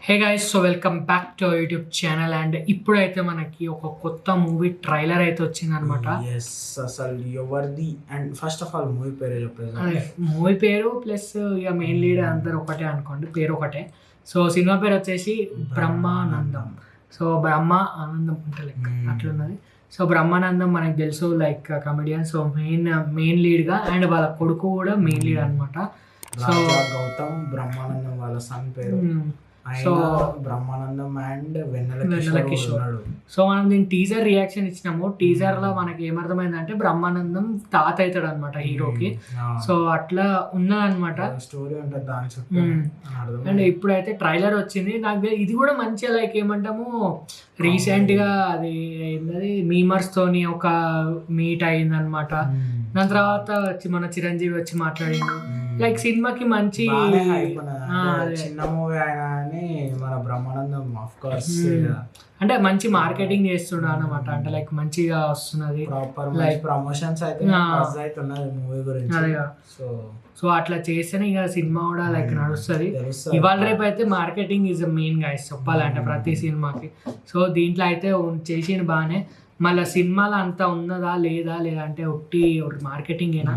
Hey guys, so welcome back to YouTube channel. And ఇప్పుడైతే మనకి ఒక కొత్త మూవీ ట్రైలర్ అయితే వచ్చిందనమాట. అసలు ఎవరిది and first of all movie పేరు చెప్పేది. మూవీ పేరు ప్లస్ ఇక మెయిన్ లీడ్ అందరు ఒకటే అనుకోండి, పేరు ఒకటే. సో సినిమా పేరు వచ్చేసి బ్రహ్మానందం. సో బ్రహ్మ ఆనందం అంటే లైక్ అట్లున్నది. సో బ్రహ్మానందం మనకి తెలుసు, లైక్ కమెడియన్. సో మెయిన్ లీడ్గా అండ్ వాళ్ళ కొడుకు కూడా మెయిన్ లీడ్ అనమాట. సో గౌతమ్ బ్రహ్మానందం వాళ్ళ సన్ పేరు. So Brahmanandam and Vennela Kishore. So మనం దీని టీజర్ రియాక్షన్ ఇచ్చినాము. టీజర్ లో మనకి ఏమర్థమైందంటే బ్రహ్మానందం తాత అవుతాడు అనమాట హీరోకి. సో అట్లా ఉన్నదన్నమాట స్టోరీ ఉంటుంది దాని చుట్టూ. అండ్ ఇప్పుడైతే ట్రైలర్ వచ్చింది. నాకు ఇది కూడా మంచిగా లైక్ ఏమంటాము, రీసెంట్ గా అది ఏంటది మీమర్స్ తోని ఒక మీట్ అయింది అనమాట. దాని తర్వాత మన చిరంజీవి వచ్చి మాట్లాడిండు. లైక్ సినిమాకి మంచి చిన్న మూవీ అయినా అని మన బ్రహ్మానందం ఆఫ్ కోర్స్ అంటే మంచి మార్కెటింగ్ చేస్తున్నాడు అనమాట. అంటే లైక్ మంచిగా వస్తున్నది, ప్రాపర్ లైక్ ప్రమోషన్స్ అయితే అవుతున్నది మూవీ గురించి. సో అట్లా చేస్తేనే ఇక సినిమా కూడా లైక్ నడుస్తుంది. ఇవాళ రేపు అయితే మార్కెటింగ్ ఈజ్ మెయిన్ గా చెప్పాలంటే ప్రతి సినిమాకి. సో దీంట్లో అయితే చేసిన బాగానే. మళ్ళీ సినిమాలో అంత ఉన్నదా లేదంటే ఒకటి మార్కెటింగ్ అయినా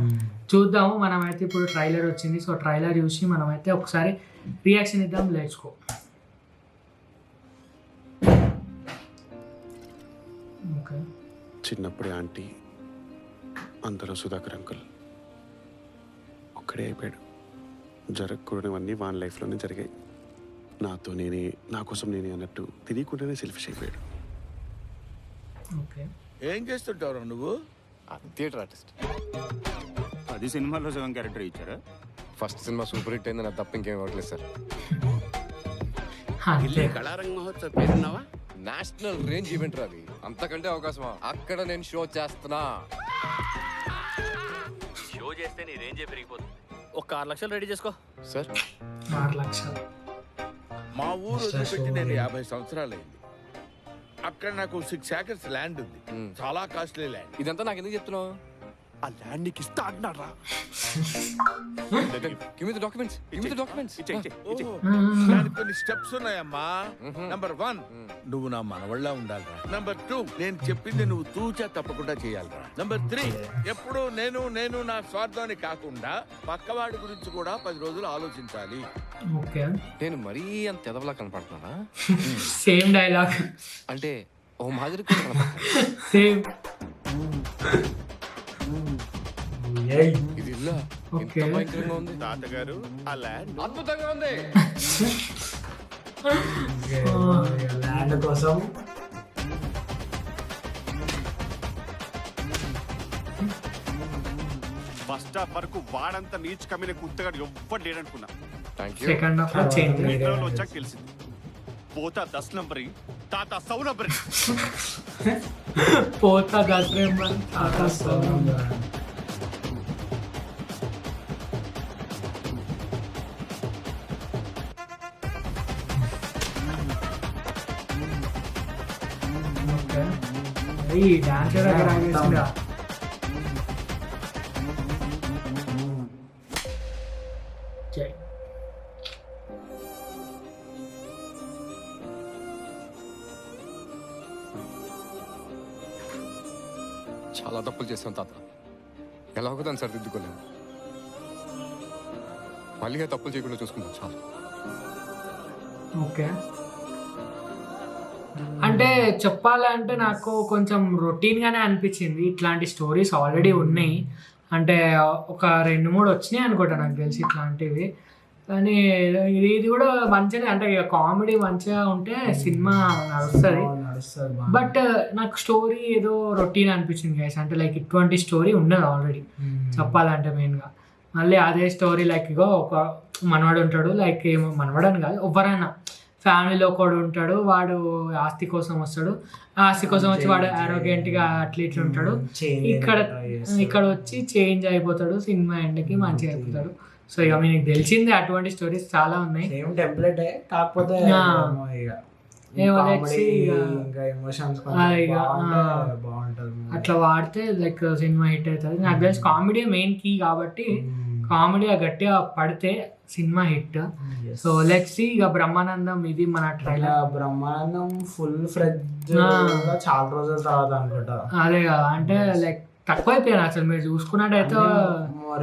చూద్దాము. మనమైతే ఇప్పుడు ట్రైలర్ వచ్చింది. సో ట్రైలర్ చూసి మనమైతే ఒకసారి రియాక్షన్ ఇద్దాం. Let's go. చిన్నప్పుడే ఆంటీ, అంతలో సుధాకర్ అంకుల్ ఒక్కడే అయిపోయాడు. జరగకూడనివన్నీ వాన్ లైఫ్లోనే జరిగాయి. నాతో నేనే, నా కోసం నేనే అన్నట్టు తెలియకుండానే సెల్ఫిష్ అయిపోయాడు. ఏం చేస్తుంటావు నువ్వు? Theatre artist. 10 సినిమాల్లో 7 క్యారెక్టర్ ఇచ్చారా? ఫస్ట్ సినిమా సూపర్ హిట్ అయింది, నా తప్ప ఇంకేం అవ్వట్లేదు సార్. కళారంగ మహోత్సవ్ పేరున్నావా? నేషనల్ రేంజ్ ఈవెంట్ రాది, అంతకంటే అవకాశమా? అక్కడ నేను షో చేస్తున్నా. షో చేస్తే నీ రేంజే పెరిగిపోతుంది. ఒక 6 లక్షలు రెడీ చేసుకో సార్. 6 లక్షలు మా ఊరు వదిలిపెట్టి నేను 50 సంవత్సరాలైంది. అక్కడ నాకు 6 acres ల్యాండ్ ఉంది. చాలా కాస్ట్లీ ల్యాండ్. ఇదంతా నాకు ఎందుకు చెప్తున్నావు? ఆ ల్యాండ్ నీకు ఇస్తా అంటున్నారా? డాక్యుమెంట్స్. దానికి కొన్ని స్టెప్స్ ఉన్నాయమ్మా. నంబర్ 1, నువ్వు నా మనవళ్ళ ఉండాలిరా. నంబర్ 2, నేను చెప్పింది నువ్వు తూచా తప్పకుండా చేయాలిరా. నంబర్ 3, ఎప్పుడు నేను నా స్వార్థాన్ని కాకుండా పక్కవాడి గురించి కూడా 10 రోజులు ఆలోచించాలి. నేను మరీ అంత ఎదవలా కనపడుతున్నానా? సేమ్ డైలాగ్ అంటే ఓ మాదిరి సేమ్. ఇది ఇల్లా ఇంత భయంకరంగా ఉంది. తాతగారు, ఆ ల్యాండ్ అద్భుతంగా ఉంది. ల్యాండ్ కోసం ఫస్ట్ హాఫ్ వరకు వాడంతా నీచ్ కమ్మిన కుత్తగాడు ఎవ్వరు లేడనుకున్నా. సెకండ్ హాఫ్ లో చేంజ్. ఇంటర్వ్యూలో వచ్చాక తెలిసింది. పోతా 10 నంబరి, తాత 100 నంబరి. పోతా 10 నెంబర్, తాత 100 నెంబర్. ఈ డాన్స్ రాగేసిందా? చాలా తప్పులు చేశాను తాత, ఎలాగో దాన్ని సరిదిద్దుకోలేము. మళ్ళీ తప్పులు చేయకుండా చూసుకుంటాం చాలా. ఓకే, అంటే చెప్పాలంటే నాకు కొంచెం రొటీన్గానే అనిపించింది. ఇట్లాంటి స్టోరీస్ ఆల్రెడీ ఉన్నాయి, అంటే ఒక 2-3 వచ్చినాయి అనుకుంటా నాకు తెలిసి ఇట్లాంటివి. కానీ ఇది కూడా మంచిగా, అంటే కామెడీ మంచిగా ఉంటే సినిమా నడుస్తుంది. బట్ నాకు స్టోరీ ఏదో రొటీన్ అనిపించింది గైస్. అంటే లైక్ ఇటువంటి స్టోరీ ఉన్నది ఆల్రెడీ చెప్పాలంటే. మెయిన్గా మళ్ళీ అదే స్టోరీ లైక్ ఇగో ఒక మనవాడు ఉంటాడు, లైక్ ఏమో మనవాడని కాదు, ఎవరైనా ఫ్యామిలీలో ఒకడు ఉంటాడు, వాడు ఆస్తి కోసం వస్తాడు. ఆస్తి కోసం వచ్చి వాడు ఆరోగ్యంట్గా అట్లా ఇట్లా ఉంటాడు. ఇక్కడ వచ్చి చేంజ్ అయిపోతాడు, సినిమా ఎండ్కి మంచిగా అయిపోతాడు. సో ఇక మీకు తెలిసిందే అటువంటి స్టోరీస్ చాలా ఉన్నాయి. కాకపోతే అట్లా వాడితే లైక్ సినిమా హిట్ అవుతుంది. నాకు తెలిసి కామెడీ మెయిన్ కీ కాబట్టి కామెడీ గట్టిగా పడితే cinema hit. So let's see ఇక బ్రహ్మానందం ఇది మన ఇలా ట్రైలర్. బ్రహ్మానందం ఫుల్ ఫ్రెడ్ చాలా రోజుల తర్వాత అనుకుంటా. అదే కదా, అంటే లైక్ తక్కువైపోయాను అసలు మీరు చూసుకున్నట్టయితే.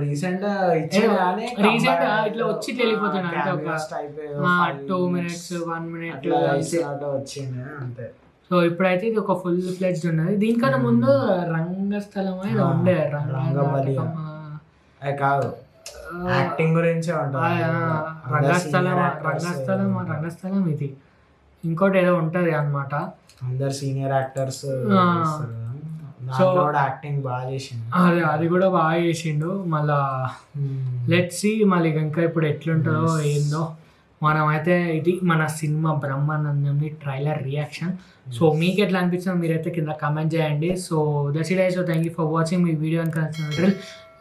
రీసెంట్ రీసెంట్ ఇట్లా వచ్చి వెళ్ళిపోతున్నా అంటే ఒక 2 minutes 1 minute వచ్చింది అంతే. సో ఇప్పుడైతే ఇది ఒక ఫుల్ ఫ్లెడ్జ్ ఉన్నది. దీనికన్నా ముందు రంగస్థలం అనేది ఉండే రంగబలియం. కాదు, యాక్టింగ్ గురించే ఉంటుంది. రంగస్థలం ఇది ఇంకోటి ఏదో ఉంటది అన్నమాట. అందరు సీనియర్ యాక్టర్స్ యాక్టింగ్ బాగా చేసిండు. అది కూడా బాగా చేసిండు. మళ్ళా లెట్స్ సీ మళ్ళీ ఇంకా ఇప్పుడు ఎట్లుంటుందో ఏందో. మనమైతే ఇది మన సినిమా బ్రహ్మానందంని ట్రైలర్ రియాక్షన్. సో మీకు ఎట్లా అనిపించిందో మీరైతే కింద కమెంట్ చేయండి. So that's it. So thank you for watching. మీ వీడియో కనుక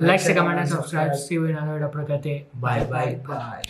like, comment and subscribe. See you in another video. అప్పటికైతే బాయ్ బాయ్ బాయ్.